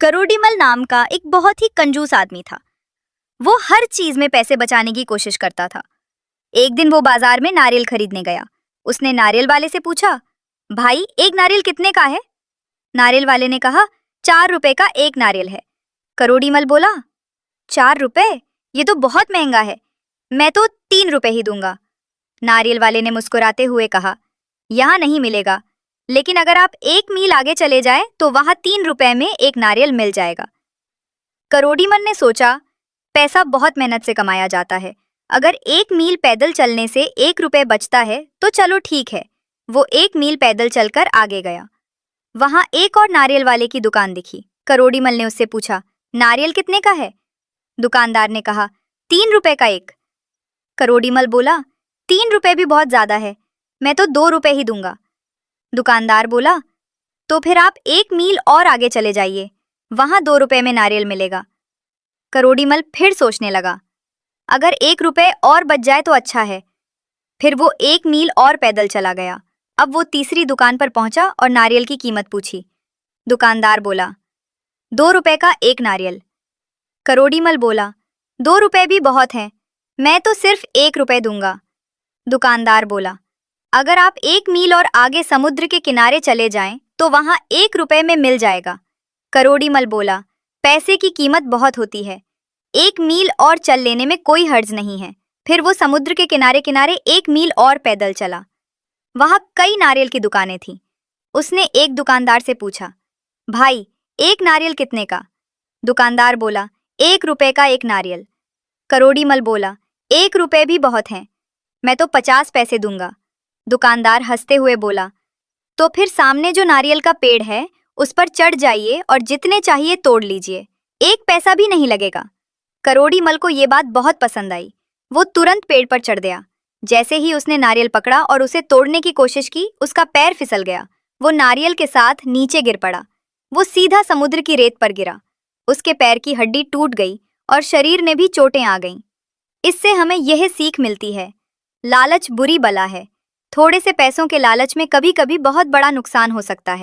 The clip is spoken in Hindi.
करोड़ीमल नाम का एक बहुत ही कंजूस आदमी था। वो हर चीज में पैसे बचाने की कोशिश करता था। एक दिन वो बाजार में नारियल खरीदने गया। उसने नारियल वाले से पूछा, भाई एक नारियल कितने का है? नारियल वाले ने कहा, 4 रुपए का एक नारियल है। करोड़ीमल बोला, 4 रुपए? ये तो बहुत महंगा है, मैं तो 3 रुपए ही दूंगा। नारियल वाले ने मुस्कुराते हुए कहा, यहाँ नहीं मिलेगा, लेकिन अगर आप 1 मील आगे चले जाएं तो वहां 3 रुपए में एक नारियल मिल जाएगा। करोड़ीमल ने सोचा, पैसा बहुत मेहनत से कमाया जाता है, अगर 1 मील पैदल चलने से 1 रुपए बचता है तो चलो ठीक है। वो 1 मील पैदल चलकर आगे गया। वहां एक और नारियल वाले की दुकान दिखी। करोड़ीमल ने उससे पूछा, नारियल कितने का है? दुकानदार ने कहा, 3 रुपए का एक। करोड़ीमल बोला, 3 रुपए भी बहुत ज्यादा है, मैं तो 2 रुपए ही दूंगा। दुकानदार बोला, तो फिर आप 1 मील और आगे चले जाइए, वहां 2 रुपए में नारियल मिलेगा। करोड़ीमल फिर सोचने लगा, अगर 1 रुपए और बच जाए तो अच्छा है। फिर वो 1 मील और पैदल चला गया। अब वो तीसरी दुकान पर पहुंचा और नारियल की कीमत पूछी। दुकानदार बोला, 2 रुपए का एक नारियल। करोड़ीमल बोला, 2 रुपए भी बहुत हैं, मैं तो सिर्फ 1 रुपए दूंगा। दुकानदार बोला, अगर आप 1 मील और आगे समुद्र के किनारे चले जाएं तो वहां 1 रुपए में मिल जाएगा। करोड़ीमल बोला, पैसे की कीमत बहुत होती है, 1 मील और चल लेने में कोई हर्ज नहीं है। फिर वो समुद्र के किनारे किनारे 1 मील और पैदल चला। वहां कई नारियल की दुकानें थीं। उसने एक दुकानदार से पूछा, भाई एक नारियल कितने का? दुकानदार बोला, 1 रुपए का एक नारियल। करोड़ीमल बोला, 1 रुपए भी बहुत हैं, मैं तो 50 पैसे दूंगा। दुकानदार हंसते हुए बोला, तो फिर सामने जो नारियल का पेड़ है उस पर चढ़ जाइए और जितने चाहिए तोड़ लीजिए, 1 पैसा भी नहीं लगेगा। करोड़ीमल को ये बात बहुत पसंद आई। वो तुरंत पेड़ पर चढ़ गया। जैसे ही उसने नारियल पकड़ा और उसे तोड़ने की कोशिश की, उसका पैर फिसल गया। वो नारियल के साथ नीचे गिर पड़ा। वो सीधा समुद्र की रेत पर गिरा। उसके पैर की हड्डी टूट गई और शरीर में भी चोटें आ गईं। इससे हमें यह सीख मिलती है, लालच बुरी बला है। थोड़े से पैसों के लालच में कभी कभी बहुत बड़ा नुकसान हो सकता है।